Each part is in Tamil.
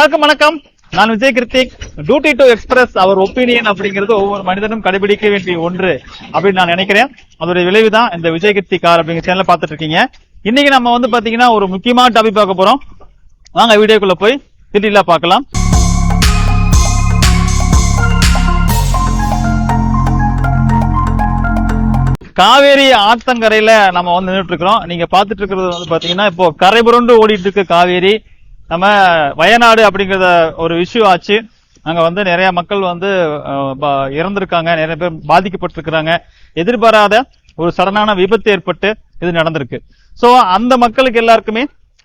வணக்கம். நான் Vijay Krithik. Duty to express our opinion அப்படிங்கிறது ஒவ்வொரு மனிதனும் கடைபிடிக்க வேண்டிய ஒன்று அப்படின்னு நான் நினைக்கிறேன். அதோட விளைவுதான் இந்த விஜய் கிருத்திக் கார் அப்படிங்கிற சேனல பாத்துட்டு இருக்கீங்க. இன்னைக்கு நம்ம வந்து பாத்தீங்கன்னா ஒரு முக்கியமான டாபிக் பார்க்க போறோம். வாங்க வீடியோக்குள்ள போய் டீட்டெயிலா பார்க்கலாம். காவேரி ஆத்தங்கரையில நம்ம வந்து நின்றுட்டு இருக்கிறோம். நீங்க பாத்துட்டு இருக்கிறது வந்து பாத்தீங்கன்னா இப்போ கரை புரண்டு ஓடிட்டு இருக்கு காவேரி. நம்ம வயநாடு அப்படிங்கறத ஒரு இஷ்யூ ஆச்சு. அங்க வந்து நிறைய மக்கள் வந்து இறந்திருக்காங்க, நிறைய பேர் பாதிக்கப்பட்டிருக்கிறாங்க. எதிர்பாராத ஒரு சடனான விபத்து ஏற்பட்டு இது நடந்திருக்கு. சோ அந்த மக்களுக்கு எல்லாருக்குமே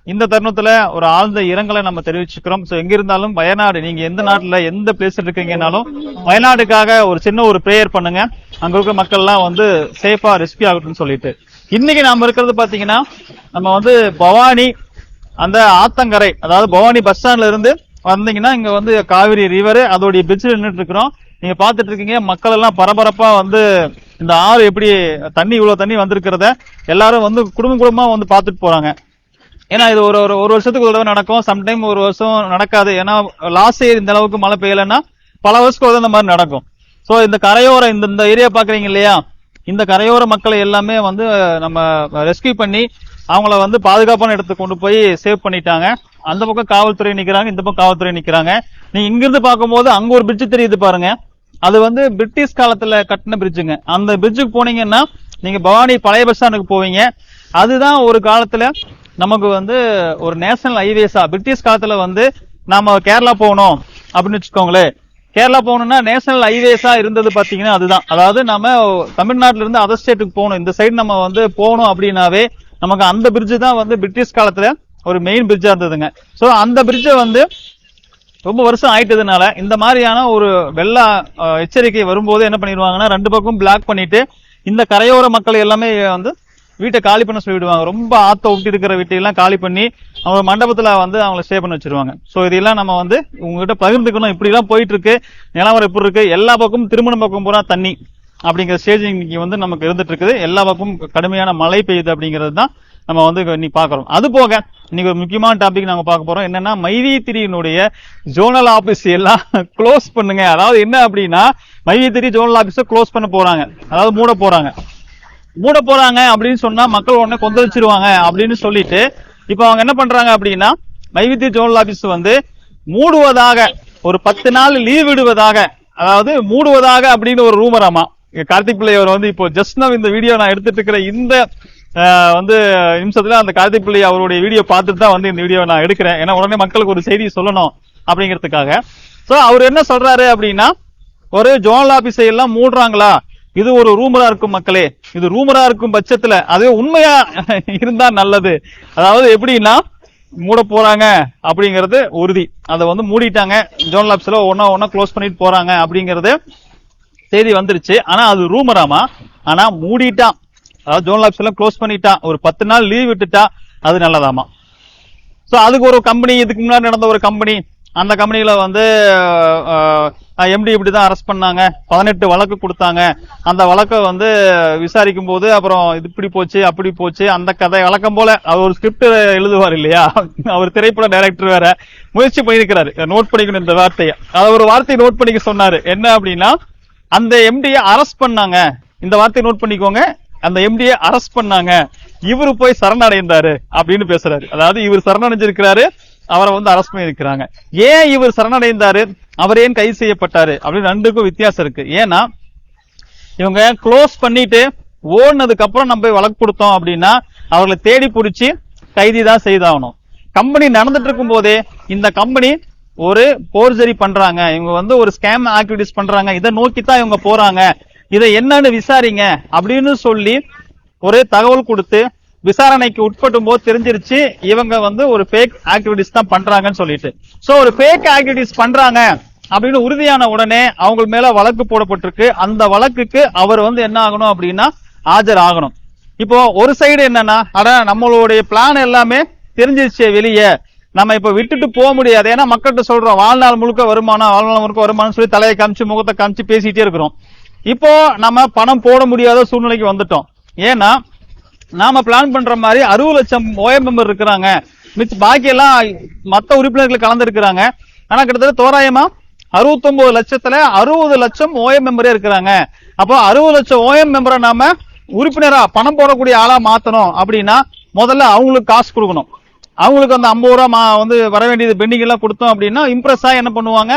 இந்த தருணத்துல ஒரு ஆழ்ந்த இரங்கலை நம்ம தெரிவிச்சுக்கிறோம். சோ எங்க இருந்தாலும் வயநாடு, நீங்க எந்த நாட்டுல எந்த பிளேஸ்ல இருக்கீங்கன்னாலும் வயநாடுக்காக ஒரு சின்ன ஒரு பிரேயர் பண்ணுங்க. அங்க இருக்கிற மக்கள் எல்லாம் வந்து சேஃபா ரெஸ்கியூ ஆகட்டும்னு சொல்லிட்டு இன்னைக்கு நாம இருக்கிறது பாத்தீங்கன்னா நம்ம வந்து பவானி அந்த ஆத்தங்கரை, அதாவது பவானி பஸ் ஸ்டாண்ட்ல இருந்து வந்தீங்கன்னா இங்க வந்து காவிரி ரிவர் அதோடைய பிரிட்ஜ் நின்றுட்டு இருக்கிறோம். நீங்க பாத்துட்டு இருக்கீங்க. மக்கள் எல்லாம் பரபரப்பா வந்து இந்த ஆறு எப்படி தண்ணி இவ்வளவு தண்ணி வந்திருக்கிறத எல்லாரும் வந்து குடும்பமா வந்து பாத்துட்டு போறாங்க. ஏன்னா இது ஒரு வருஷத்துக்கு ஒரு தடவை நடக்கும், சம்டைம் ஒரு வருஷம் நடக்காது. ஏன்னா லாஸ்ட் இயர் இந்த அளவுக்கு மழை பெய்யலன்னா பல வருஷத்துக்கு ஒரு இந்த மாதிரி நடக்கும். சோ இந்த கரையோர இந்த ஏரியா பாக்குறீங்க இல்லையா, இந்த கரையோர மக்களை எல்லாமே வந்து நம்ம ரெஸ்கியூ பண்ணி அவங்கள வந்து பாதுகாப்பான இடத்துக்கு கொண்டு போய் சேவ் பண்ணிட்டாங்க. அந்த பக்கம் காவல்துறை நிக்கிறாங்க, இந்த பக்கம் காவல்துறை நிக்கிறாங்க. நீங்க இங்கிருந்து பார்க்கும்போது அங்க ஒரு பிரிட்ஜ் தெரியுது பாருங்க, அது வந்து பிரிட்டிஷ் காலத்துல கட்டின பிரிட்ஜுங்க. அந்த பிரிட்ஜுக்கு போனீங்கன்னா நீங்க பவானி பழைய பஸ் ஸ்டாண்டுக்கு போவீங்க. அதுதான் ஒரு காலத்துல நமக்கு வந்து ஒரு நேஷனல் ஹைவேஸா, பிரிட்டிஷ் காலத்துல வந்து நாம கேரளா போகணும் அப்படின்னு வச்சுக்கோங்களேன். கேரளா போகணும்னா நேஷனல் ஹைவேஸா இருந்தது பாத்தீங்கன்னா அதுதான். அதாவது நம்ம தமிழ்நாட்டுல இருந்து அதர் ஸ்டேட்டுக்கு போகணும், இந்த சைடு நம்ம வந்து போகணும் அப்படின்னாவே நமக்கு அந்த பிரிட்ஜ் தான் வந்து பிரிட்டிஷ் காலத்துல ஒரு மெயின் பிரிட்ஜா இருந்ததுங்க. சோ அந்த பிரிட்ஜை வந்து ரொம்ப வருஷம் ஆயிட்டதுனால இந்த மாதிரியான ஒரு வெள்ள எச்சரிக்கை வரும்போது என்ன பண்ணிடுவாங்கன்னா ரெண்டு பக்கம் பிளாக் பண்ணிட்டு இந்த கரையோர மக்கள் எல்லாமே வந்து வீட்டை காலி பண்ண சொல்லிவிடுவாங்க. ரொம்ப ஆத்த ஒட்டி இருக்கிற வீட்டையெல்லாம் காலி பண்ணி அவங்க மண்டபத்துல வந்து அவங்களை ஸ்டே பண்ண வச்சிருவாங்க. சோ இதெல்லாம் நம்ம வந்து உங்ககிட்ட பகிர்ந்துக்கணும். இப்படி எல்லாம் போயிட்டு இருக்கு, நிலவரம் எப்படி இருக்கு, எல்லா பக்கமும் திருமணம் பக்கம் பூரா தண்ணி அப்படிங்கிற ஸ்டேஜ் இன்னைக்கு வந்து நமக்கு இருந்துட்டு இருக்குது. எல்லா பக்கமும் கடுமையான மழை பெய்யுது அப்படிங்கிறது தான் நம்ம வந்து இன்னைக்கு பாக்குறோம். அது போக இன்னைக்கு ஒரு முக்கியமான டாபிக் நாங்க பார்க்க போறோம். என்னன்னா மைவி3 ஜோனல் ஆபீஸ் எல்லாம் க்ளோஸ் பண்ணுங்க. அதாவது என்ன அப்படின்னா மைவி3 ஜோனல் ஆபீஸ க்ளோஸ் பண்ண போறாங்க, அதாவது மூட போறாங்க அப்படின்னு சொன்னா மக்கள் உடனே கொந்தளிச்சிருவாங்க அப்படின்னு சொல்லிட்டு இப்ப அவங்க என்ன பண்றாங்க அப்படின்னா மைவி3 ஜோனல் ஆபீஸ் வந்து மூடுவதாக, ஒரு 10 நாள் லீவ் விடுவதாக, அதாவது மூடுவதாக அப்படின்னு ஒரு ரூமராமா. கார்த்திக் பிள்ளை அவர் வந்து இப்போ ஜஸ்ட் நவ் இந்த வீடியோ நான் எடுத்துட்டு இருக்கிற இந்த வந்து நிமிஷத்துல அந்த கார்த்திக் பிள்ளை அவருடைய வீடியோ பார்த்துட்டு தான் வந்து இந்த வீடியோ நான் எடுக்கிறேன். ஏன்னா உடனே மக்களுக்கு ஒரு செய்தி சொல்லணும் அப்படிங்கிறதுக்காக. சோ அவர் என்ன சொல்றாரு அப்படின்னா ஒரு ஜோனல் ஆபீஸை எல்லாம் மூடுறாங்களா, இது ஒரு ரூமரா இருக்கும் மக்களே, இது ரூமரா இருக்கும் பட்சத்துல அது உண்மையா இருந்தா நல்லது. அதாவது எப்படின்னா மூட போறாங்க அப்படிங்கறது உறுதி, அதை வந்து மூடிட்டாங்க, ஜோனல் ஆபீஸ்ல ஒன்னா க்ளோஸ் பண்ணிட்டு போறாங்க அப்படிங்கறது செய்தி வந்துருச்சு. ஆனா அது ரூமராமா. ஆனா மூடிட்டான், அதாவது ஜோனல் ஆபீஸ் எல்லாம் க்ளோஸ் பண்ணிட்டான், ஒரு 10 நாள் லீவ் விட்டுட்டா அது நல்லதாமா. சோ அதுக்கு ஒரு கம்பெனி, இதுக்கு முன்னாடி நடந்த ஒரு கம்பெனி, அந்த கம்பெனியில வந்து எம்டி இப்படிதான் அரெஸ்ட் பண்ணாங்க, 18 வழக்கு கொடுத்தாங்க. அந்த வழக்கை வந்து விசாரிக்கும் போது அப்புறம் இது இப்படி போச்சு அப்படி போச்சு, அந்த கதை வழக்கம் போல அவர் ஒரு ஸ்கிரிப்ட் எழுதுவார் இல்லையா, அவர் திரைப்பட டைரக்டர் வேற முயற்சி பண்ணிருக்கிறாரு. நோட் பண்ணிக்கணும் இந்த வார்த்தையை, அவர் ஒரு வார்த்தையை நோட் பண்ணிக்க சொன்னாரு. என்ன அப்படின்னா அந்த எம்டியை அரெஸ்ட் பண்ணாங்க, இந்த வார்த்தையை நோட் பண்ணிக்கோங்க, அந்த எம்டியை அரெஸ்ட் பண்ணாங்க, இவரு போய் சரணடைந்தாரு அப்படின்னு பேசுறாரு. அதாவது இவர் சரணடைஞ்சிருக்கிறாரு, அவரை வந்து அரெஸ்ட் பண்ணிருக்கிறாங்க. ஏன் இவர் சரணடைந்தாரு, அவர் ஏன் கைது செய்யப்பட்டாரு அப்படின்னு ரெண்டுக்கும் வித்தியாசம் இருக்கு. ஏன்னா இவங்க க்ளோஸ் பண்ணிட்டு ஓடுனதுக்கு அப்புறம் நம்ம போய் வழக்கு கொடுத்தோம் அப்படின்னா அவர்களை தேடி பிடிச்சி கைதி தான் செய்தாகணும். கம்பெனி நடந்துட்டு இருக்கும் போதே இந்த கம்பெனி ஒரு போர்ஜரி பண்றாங்க, இவங்க வந்து ஒரு ஸ்கேம் ஆக்டிவிட்டிஸ் பண்றாங்க, இதை நோக்கித்தான் இவங்க போறாங்க, இதை என்னன்னு விசாரிங்க அப்படின்னு சொல்லி ஒரு தகவல் கொடுத்து விசாரணைக்கு உட்பட்டும் போது தெரிஞ்சிருச்சு இவங்க வந்து ஒரு ஃபேக் ஆக்டிவிட்டிஸ் தான் பண்றாங்கன்னு சொல்லிட்டு. சோ ஒரு ஃபேக் ஆக்டிவிட்டிஸ் பண்றாங்க அப்படின்னு உறுதியான உடனே அவங்க மேல வழக்கு போடப்பட்டிருக்கு. அந்த வழக்குக்கு அவர் வந்து என்ன ஆகணும் அப்படின்னா ஆஜர் ஆகணும். இப்போ ஒரு சைடு என்னன்னா அட நம்மளுடைய பிளான் எல்லாமே தெரிஞ்சிருச்சு வெளியே, நம்ம இப்ப விட்டுட்டு போக முடியாது. ஏன்னா மக்கள்கிட்ட சொல்றோம் வாழ்நாள் முழுக்க வருமானம் சொல்லி தலையை காமிச்சு முகத்தை காமிச்சு பேசிட்டே இருக்கிறோம். இப்போ நம்ம பணம் போட முடியாத சூழ்நிலைக்கு வந்துட்டோம். ஏன்னா நாம பிளான் பண்ற மாதிரி 60 லட்சம் ஓஎம் மெம்பர் இருக்கிறாங்க, பாக்கி எல்லாம் மத்த உறுப்பினர்கள் கலந்துருக்கிறாங்க. ஆனா கிட்டத்தட்ட தோராயமா 69 லட்சத்துல 60 லட்சம் ஓஎம் மெம்பரே இருக்கிறாங்க. அப்போ 60 லட்சம் ஓஎம் மெம்பரை நாம உறுப்பினரா பணம் போடக்கூடிய ஆளா மாத்தணும் அப்படின்னா முதல்ல அவங்களுக்கு காசு கொடுக்கணும். அவங்களுக்கு அந்த 50 ரூபா வந்து வர வேண்டியது பெண்டிங் எல்லாம் கொடுத்தோம் அப்படின்னா இம்ப்ரெஸ் என்ன பண்ணுவாங்க,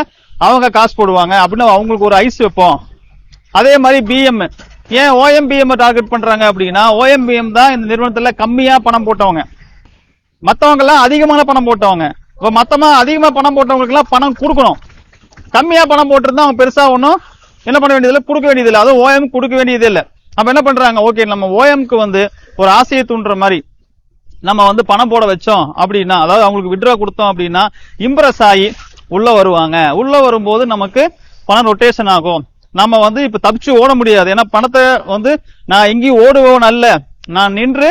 அவங்க காசு போடுவாங்க அப்படின்னு அவங்களுக்கு ஒரு ஐஸ் வைப்போம். அதே மாதிரி பிஎம், ஏன் ஓஎம்பிஎம் டார்கெட் பண்றாங்க அப்படின்னா ஓஎம்பிஎம் தான் இந்த நிறுவனத்துல கம்மியா பணம் போட்டவங்க, மத்தவங்க எல்லாம் அதிகமான பணம் போட்டவங்க. இப்ப மத்தமா அதிகமா பணம் போட்டவங்களுக்கு எல்லாம் பணம் கொடுக்கணும். கம்மியா பணம் போட்டிருந்தா அவங்க பெருசா ஒன்னும் என்ன பண்ண வேண்டியதில்லை, கொடுக்க வேண்டியதில்லை. அதுவும் ஓஎம் கொடுக்க வேண்டியது இல்லை. அப்ப என்ன பண்றாங்க, ஓகே நம்ம ஓஎம்க்கு வந்து ஒரு ஆசையை தூண்டுற மாதிரி நம்ம வந்து பணம் போட வச்சோம் அப்படின்னா, அதாவது அவங்களுக்கு விட்ரா கொடுத்தோம் அப்படின்னா இம்ப்ரெஸ் ஆகி உள்ள வருவாங்க. உள்ள வரும்போது நமக்கு பணம் ரொட்டேஷன் ஆகும். நம்ம வந்து இப்ப தப்பிச்சு ஓட முடியாது. ஏன்னா பணத்தை வந்து நான் எங்கேயும் ஓடுவவன் அல்ல, நான் நின்று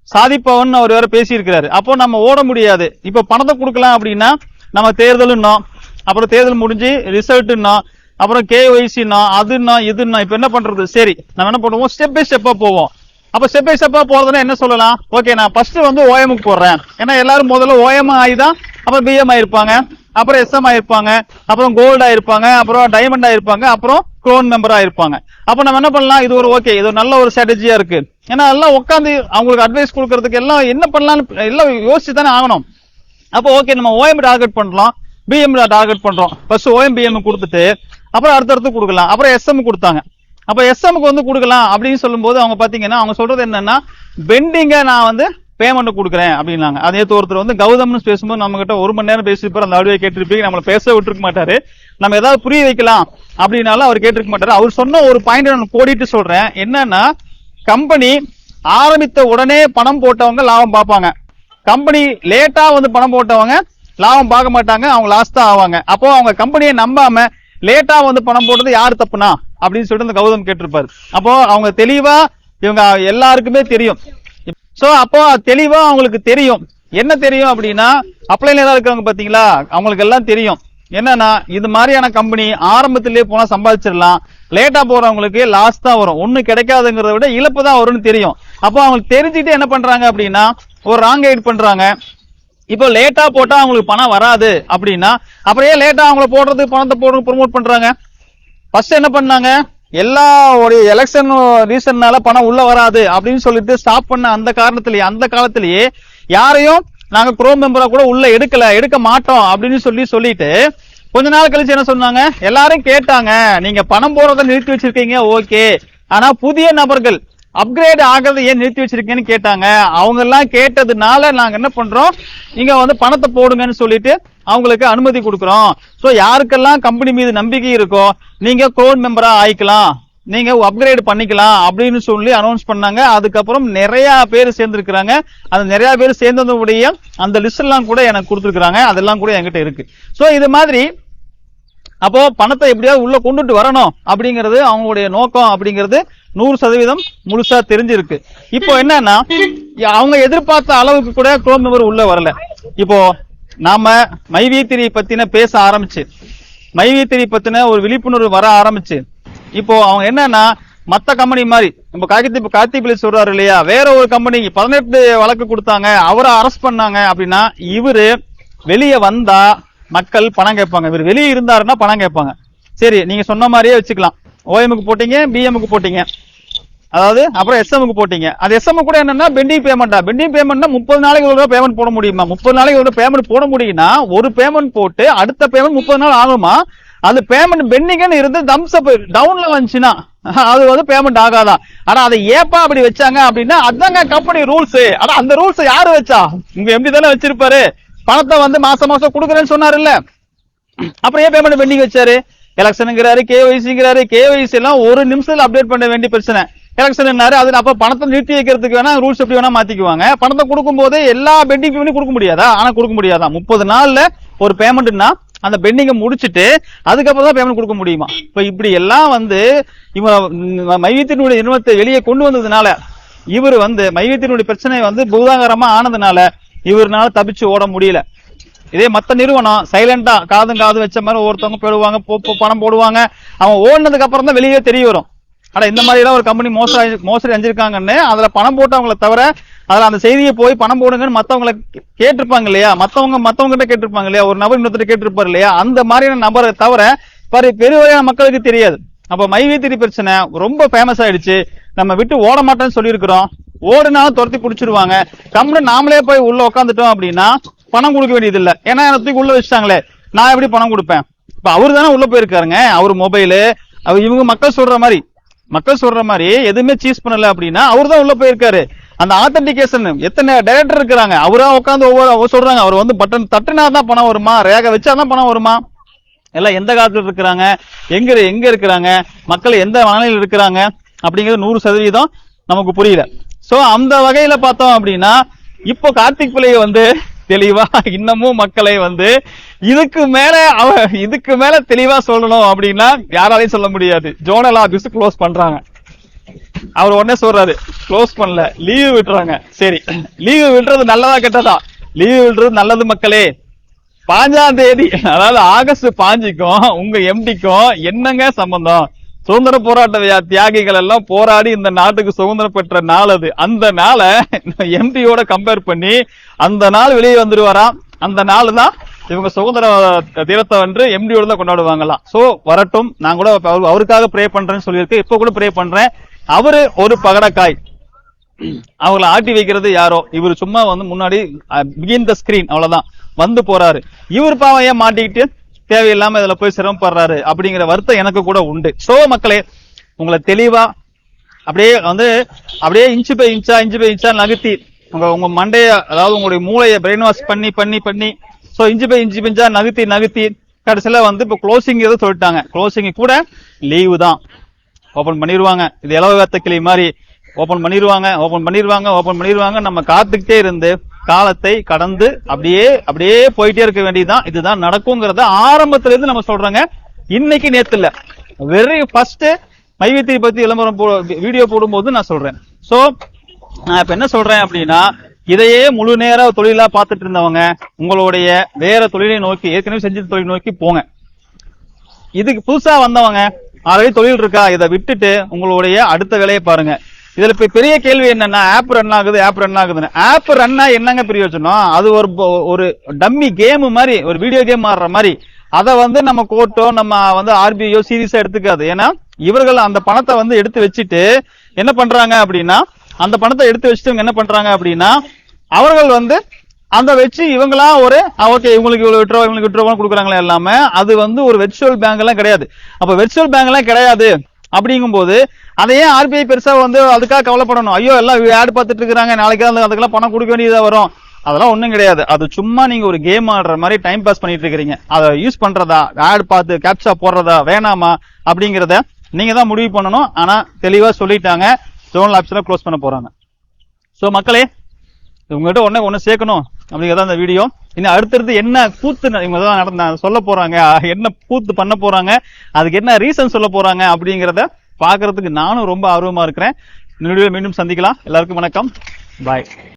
சாதிப்பவன் அவர் வேற பேசியிருக்கிறாரு. அப்போ நம்ம ஓட முடியாது. இப்ப பணத்தை கொடுக்கலாம் அப்படின்னா நம்ம தேர்தல்னோம், அப்புறம் தேர்தல் முடிஞ்சு ரிசல்ட்னோம், அப்புறம் கேஒய்சின்னா அதுன்னா இதுன்னா இப்ப என்ன பண்றது, சரி நம்ம என்ன பண்ணுவோம், ஸ்டெப் பை ஸ்டெப்பா போவோம். அப்ப ஸ்டெப் பை ஸ்டெப்பா போறதுன்னா என்ன சொல்லலாம், ஓகே நான் ஃபர்ஸ்ட் வந்து ஓஎம்க்கு போடுறேன். ஏன்னா எல்லாரும் முதல்ல ஓஎம் ஆகிதான் அப்புறம் பிஎம் ஆயிருப்பாங்க, அப்புறம் எஸ்எம் ஆயிருப்பாங்க, அப்புறம் கோல்டு ஆயிருப்பாங்க, அப்புறம் டைமண்ட் ஆயிருப்பாங்க, அப்புறம் குரோன் மெம்பர் ஆயிருப்பாங்க. அப்ப நம்ம என்ன பண்ணலாம், இது ஒரு ஓகே, இது ஒரு நல்ல ஒரு ஸ்ட்ராட்டஜியா இருக்கு. ஏன்னா எல்லாம் உட்காந்து அவங்களுக்கு அட்வைஸ் கொடுக்கறதுக்கு எல்லாம் என்ன பண்ணலாம்னு எல்லாம் யோசிச்சு தானே ஆகணும். அப்போ ஓகே நம்ம ஓஎம் டார்கெட் பண்றோம், பிஎம் டார்கெட் பண்றோம். ஃபர்ஸ்ட் ஓஎம் பிஎம் கொடுத்துட்டு அப்புறம் அடுத்தடுத்து கொடுக்கலாம். அப்புறம் எஸ்எம் கொடுத்தாங்க. அப்ப எஸ்எம்க்கு வந்து கொடுக்கலாம் அப்படின்னு சொல்லும் போது அவங்க பாத்தீங்கன்னா அவங்க சொல்றது என்னன்னா பெண்டிங்க நான் வந்து பேமெண்ட் கொடுக்குறேன் அப்படின்னாங்க. அதே ஒருத்தர் வந்து கௌதம்னு பேசும்போது நம்ம கிட்ட 1 மணி நேரம் பேசிருப்பாரு, அந்த ஆடியோ கேட்டிருப்பீங்க. நம்மள பேச விட்டுருக்க மாட்டாரு. நம்ம ஏதாவது புரிய வைக்கலாம் அப்படின்னாலும் அவர் கேட்டிருக்க மாட்டாரு. அவர் சொன்ன ஒரு பாயிண்ட் நான் கோடிட்டு சொல்றேன். என்னன்னா கம்பெனி ஆரம்பித்த உடனே பணம் போட்டவங்க லாபம் பார்ப்பாங்க, கம்பெனி லேட்டா வந்து பணம் போட்டவங்க லாபம் பார்க்க மாட்டாங்க, அவங்க லாஸ் தான் ஆவாங்க. அப்போ அவங்க கம்பெனியை நம்பாம லேட்டா வந்து பணம் போட்டது யாரு தப்புனா அப்படின்னு சொல்லிட்டு இந்த கௌதம் கேட்டிருப்பாரு. அப்போ அவங்க தெளிவா இவங்க எல்லாருக்குமே தெரியும். சோ அப்போ தெளிவா அவங்களுக்கு தெரியும். என்ன தெரியும் அப்படின்னா அப்ளைன்ல இருக்காங்க பாத்தீங்களா, அவங்களுக்கு எல்லாம் தெரியும். என்னன்னா இது மாதிரியான கம்பெனி ஆரம்பத்திலேயே போனா சம்பாதிச்சிடலாம், லேட்டா போறவங்களுக்கு லாஸ் தான் வரும், ஒண்ணு கிடைக்காதுங்கிறத விட இழப்பு தான் வரும்னு தெரியும். அப்போ அவங்களுக்கு தெரிஞ்சுட்டு என்ன பண்றாங்க அப்படின்னா ஒரு ராங் கைட் பண்றாங்க. இப்போ லேட்டா போட்டா அவங்களுக்கு பணம் வராது அப்படின்னா அப்புறம் ஏன் லேட்டா அவங்கள போடுறது பணத்தை போடுறது ப்ரொமோட் பண்றாங்க. ஃபர்ஸ்ட் என்ன பண்ணாங்க, எல்லா ஒரு எலெக்ஷன் ரீசன்னால பணம் உள்ள வராது அப்படின்னு சொல்லிட்டு ஸ்டாப் பண்ண அந்த காலத்திலேயே யாரையும் நாங்க குரோம் மெம்பரா கூட உள்ள எடுக்க மாட்டோம் அப்படின்னு சொல்லிட்டு கொஞ்ச நாள் கழிச்சு என்ன சொன்னாங்க, எல்லாரும் கேட்டாங்க நீங்க பணம் போறதை நிறுத்தி வச்சிருக்கீங்க ஓகே, ஆனா புதிய நபர்கள் அப்கிரேட் ஆகிறத ஏன் நிறுத்தி வச்சிருக்கீங்கன்னு கேட்டாங்க. அவங்க எல்லாம் கேட்டதுனால நாங்க என்ன பண்றோம், நீங்க வந்து பணத்தை போடுங்கன்னு சொல்லிட்டு அவங்களுக்கு அனுமதி கொடுக்கிறோம். சோ யாருக்கெல்லாம் கம்பெனி மீது நம்பிக்கை இருக்கோ நீங்க குரோன் மெம்பரா ஆயிக்கலாம், நீங்க அப்கிரேட் பண்ணிக்கலாம் அப்படின்னு சொல்லி அனௌன்ஸ் பண்ணாங்க. அதுக்கப்புறம் நிறைய பேர் சேர்ந்திருக்கிறாங்க. அந்த நிறைய பேர் சேர்ந்ததுடைய அந்த லிஸ்ட் எல்லாம் கூட எனக்கு கொடுத்துருக்காங்க, அதெல்லாம் கூட என்கிட்ட இருக்கு. சோ இது மாதிரி அப்போ பணத்தை எப்படியாவது உள்ள கொண்டுட்டு வரணும் அப்படிங்கிறது அவங்களுடைய நோக்கம் அப்படிங்கிறது 100% முழுசா தெரிஞ்சிருக்கு. இப்போ என்னன்னா அவங்க எதிர்பார்த்த அளவுக்கு கூட குரோம் மெம்பர் உள்ள வரல. இப்போ நாம மைவி3 பத்தின பேச ஆரம்பிச்சு, மைவி3 பத்தின ஒரு விழிப்புணர்வு வர ஆரம்பிச்சு, இப்போ அவங்க என்னன்னா மத்த கம்பெனி மாதிரி இப்போ கார்த்திபிள்ளை சொல்றாரு இல்லையா, வேற ஒரு கம்பெனிக்கு 18 வழக்கு கொடுத்தாங்க, அவரை அரெஸ்ட் பண்ணாங்க அப்படின்னா இவரு வெளியே வந்தா மக்கள் பணம் கேட்பாங்க. இவர் வெளியே இருந்தாருன்னா பணம் கேட்பாங்க. சரி நீங்க சொன்ன மாதிரியே வச்சுக்கலாம், ஓஎம்க்கு போட்டீங்க, பிஎம்க்கு போட்டீங்க, அதாவது அப்புறம் எஸ்எம்க்கு போட்டீங்க. அது எஸ்எம் கூட என்னன்னா பெண்டிங் பேமெண்டா, பெண்டிங் பேமெண்ட்னா 30 நாளைக்கு ஒரு பேமெண்ட் போட முடியுமா, 30 நாளைக்கு ஒரு பேமெண்ட் போட முடியும்னா ஒரு பேமெண்ட் போட்டு அடுத்த பேமெண்ட் 30 நாள் ஆகுமா, அது பேமெண்ட் பெண்டிங்னு இருந்து தம்ஸ் அப் டவுன்ல வந்துச்சுன்னா அது வந்து பேமெண்ட் ஆகாதா. ஆனா அதை ஏப்பா அப்படி வச்சாங்க அப்படின்னா அதாங்க கம்பெனி ரூல்ஸ். ஆனா அந்த ரூல்ஸ் யாரு வச்சா, உங்க எம்டி தானே வச்சிருப்பாரு, பணத்தை வந்து மாசம் மாசம் கொடுக்குறேன்னு சொன்னாரு இல்ல, அப்புறம் ஏன் பேமெண்ட் பெண்டிங் வச்சாரு, எலெக்ஷனுங்கிறாரு, கேஒய்சிங்கிறாரு, கேஒய்சி எல்லாம் ஒரு நிமிஷத்துல அப்டேட் பண்ண வேண்டிய பிரச்சனை. எலெக்ஷன் அது அப்ப பணத்தை நிறுத்தி வைக்கிறதுக்கு வேணா ரூல்ஸ் எப்படி வேணா மாத்திக்குவாங்க. பணத்தை கொடுக்கும் போது எல்லா பெண்டிங் பேமெண்ட் கொடுக்க முடியாதா, ஆனா கொடுக்க முடியாதா, 30 நாள்ல ஒரு பேமெண்ட்னா அந்த பெண்டிங்கை முடிச்சுட்டு அதுக்கப்புறம் தான் பேமெண்ட் கொடுக்க முடியுமா. இப்ப இப்படி எல்லாம் வந்து இவங்க மையத்தினுடைய நிறுவனத்தை வெளியே கொண்டு வந்ததுனால இவர் வந்து மையத்தினுடைய பிரச்சனை வந்து பூதாகரமா ஆனதுனால இவருனால தப்பிச்சு ஓட முடியல. இதே மத்த நிறுவனம் சைலண்டா காது வச்ச மாதிரி ஒருத்தவங்க போடுவாங்க, பணம் போடுவாங்க, அவங்க ஓடினதுக்கு அப்புறம் தான் வெளியே தெரிய வரும். ஆனா இந்த மாதிரி எல்லாம் ஒரு கம்பெனி மோசடி அஞ்சிருக்காங்கன்னு அதுல பணம் போட்டவங்களை தவிர அதுல அந்த செய்தியை போய் பணம் போடுங்கன்னு மத்தவங்களை கேட்டிருப்பாங்க இல்லையா, மத்தவங்க கிட்ட கேட்டிருப்பாங்க இல்லையா, ஒரு நபர் இன்னொருத்தர் கேட்டிருப்பாரு இல்லையா, அந்த மாதிரியான நபரை தவிர பெருவாரியான மக்களுக்கு தெரியாது. அப்ப மைவித்திரி பிரச்சனை ரொம்ப ஃபேமஸ் ஆயிடுச்சு. நம்ம விட்டு ஓட மாட்டோம்னு சொல்லியிருக்கிறோம். ஓடுனாலும் துரத்தி பிடிச்சிருவாங்க. கம்முன்னு நாமளே போய் உள்ள உட்காந்துட்டோம் அப்படின்னா பணம் கொடுக்க வேண்டியது இல்ல. ஏன்னா தூக்கி உள்ள வச்சுட்டாங்களே, நான் எப்படி பணம் கொடுப்பேன்? இப்ப அவரு தானே உள்ள போயிருக்காருங்க. அவர் மொபைலு இவங்க மக்கள் சொல்ற மாதிரி எதுவுமே சீஸ் பண்ணல அப்படின்னா அவரு தான் உள்ள போயிருக்காரு. அந்த ஆத்தன்டிகேஷன் எத்தனை டைரக்டர் இருக்கிறாங்க, அவரா உட்காந்து ஒவ்வொரு சொல்றாங்க. அவர் வந்து பட்டன் தட்டினா தான் பணம் வருமா, ரேகை வச்சாதான் பணம் வருமா, எல்லாம் எந்த காலத்துல இருக்கிறாங்க, எங்க இருக்கிறாங்க, மக்கள் எந்த மனநிலையில் இருக்கிறாங்க அப்படிங்கிறது 100% நமக்கு புரியல. சோ அந்த வகையில பார்த்தோம் அப்படின்னா இப்போ கார்த்திக் பிள்ளைய வந்து தெளிவா இன்னமும் மக்களை வந்து இதுக்கு மேல தெளிவா சொல்லணும் அப்படின்னா யாராலையும் சொல்ல முடியாது. ஜோனல் ஆபீஸ் க்ளோஸ் பண்றாங்க. அவர் உடனே சொல்றாரு க்ளோஸ் பண்ணல, லீவு விட்டுறாங்க. சரி, லீவு விடுறது நல்லதா கெட்டதா? லீவு விடுறது நல்லது மக்களே. 5ஆம் தேதி அதாவது ஆகஸ்ட் 5க்கும் உங்க எம்டிக்கும் என்னங்க சம்பந்தம்? சுதந்திர போராட்ட தியாகிகள் எல்லாம் போராடி இந்த நாட்டுக்கு சுதந்திரம் பெற்ற நாள் அது. அந்த நாளை எம்டியோட கம்பேர் பண்ணி அந்த நாள் வெளியே வந்துடுவாராம். அந்த நாள் தான் இவங்க சுதந்திர தினத்தை வந்து எம்டியோட தான் கொண்டாடுவாங்களாம். சோ வரட்டும், நான் கூட அவருக்காக ப்ரே பண்றேன்னு சொல்லியிருக்கேன். இப்ப கூட ப்ரே பண்றேன். அவரு ஒரு பகடக்காய், அவங்களை ஆட்டி வைக்கிறது யாரோ, இவர் சும்மா வந்து முன்னாடி பிகின் த ஸ்கிரீன் அவ்வளவுதான் வந்து போறாரு. இவர் பாவம் ஏன் மாட்டிக்கிட்டு தேவையில்லாம இதுல போய் சிரமப்படுறாரு அப்படிங்கிற வருத்தம் எனக்கு கூட உண்டு. சோ மக்களே, உங்களை தெளிவா அப்படியே இன்ச்சு பை இன்ச்சா நகர்த்தி உங்க மண்டைய, அதாவது உங்களுடைய மூளையை பிரெயின் வாஷ் பண்ணி சோ இன்ச்சு பை இன்ச்சா நகர்த்தி கடைசியில வந்து இப்ப க்ளோசிங் ஏதோ சொல்லிட்டாங்க. க்ளோசிங் கூட லீவு தான், ஓபன் பண்ணிடுவாங்க. இது இலவத்த கிளி மாதிரி ஓபன் பண்ணிடுவாங்க. நம்ம காத்துக்கிட்டே இருந்து காலத்தை கடந்து அப்படியே போயிட்டே இருக்க வேண்டியதுதான். இதுதான் நடக்குங்கிறத ஆரம்பத்துல இருந்து நம்ம சொல்றோங்க. இன்னைக்கு நேத்து இல்ல, வெரி ஃபர்ஸ்ட் மைவித்திரி பத்தி விளம்பரம் வீடியோ போடும்போது நான் சொல்றேன். சோ நான் இப்ப என்ன சொல்றேன் அப்படின்னா, இதையே முழு நேர தொழிலா பார்த்துட்டு இருந்தவங்க உங்களுடைய வேற தொழிலை நோக்கி, ஏற்கனவே செஞ்ச தொழில் நோக்கி போங்க. இதுக்கு புதுசா வந்தவங்க ஆல்ரெடி தொழில் இருக்கா, இதை விட்டுட்டு உங்களுடைய அடுத்த வேலையை பாருங்க. இதுல பெரிய கேள்வி என்னன்னா, ஆப் ரன் ஆகுதுன்னு. ஆப் ரன்னா என்னங்க பிரயோஜனம்? அது ஒரு டம்மி கேம் மாதிரி, ஒரு வீடியோ கேம் ஆடுற மாதிரி. அதை வந்து நம்ம கோர்ட்டோ நம்ம வந்து ஆர்பிஐயோ சீரியஸா எடுத்துக்காது. ஏன்னா இவர்கள் அந்த பணத்தை வந்து எடுத்து வச்சுட்டு என்ன பண்றாங்க அப்படின்னா, அந்த பணத்தை எடுத்து வச்சுட்டு என்ன பண்றாங்க அப்படின்னா, அவர்கள் வந்து அந்த வச்சு இவங்களா ஒரு ஓகே இவங்களுக்கு இவ்வளவு விட்ரோ கொடுக்குறாங்களே எல்லாமே. அது வந்து ஒரு வெர்ச்சுவல் பேங்க் எல்லாம் கிடையாது. அப்ப வெர்ச்சுவல் பேங்க் எல்லாம் கிடையாது அப்படிங்கும் போது அதையே ஆர்பிஐ பெருசா வந்து அதுக்காக கவலைப்படணும். ஐயோ எல்லாம் ஆட் பார்த்துட்டு இருக்காங்க, நாளைக்கு அதுக்கெல்லாம் பணம் கொடுக்க வேண்டியதா வரும். அதெல்லாம் ஒண்ணும் கிடையாது. அது சும்மா நீங்க ஒரு கேம் ஆடுற மாதிரி டைம் பாஸ் பண்ணிட்டு இருக்கீங்க. அதை யூஸ் பண்றதா, ஆட் பார்த்து கேப்சா போடுறதா வேணாமா அப்படிங்கறத நீங்க தான் முடிவு பண்ணணும். ஆனா தெளிவா சொல்லிட்டாங்க, ஜோனல் ஆபீஸ்ல க்ளோஸ் பண்ண போறாங்க. சோ மக்களே, உங்ககிட்ட ஒண்ணு சேர்க்கணும் அப்படிங்கறத அந்த வீடியோ. இன்னும் அடுத்தடுத்து என்ன கூத்து இவங்க தான் சொல்ல போறாங்க, என்ன கூத்து பண்ண போறாங்க, அதுக்கு என்ன ரீசன் சொல்ல போறாங்க அப்படிங்கறத பாக்குறதுக்கு நானும் ரொம்ப ஆர்வமா இருக்கிறேன். இந்த வீடியோல மீண்டும் சந்திக்கலாம். எல்லாருக்கும் வணக்கம், பாய்.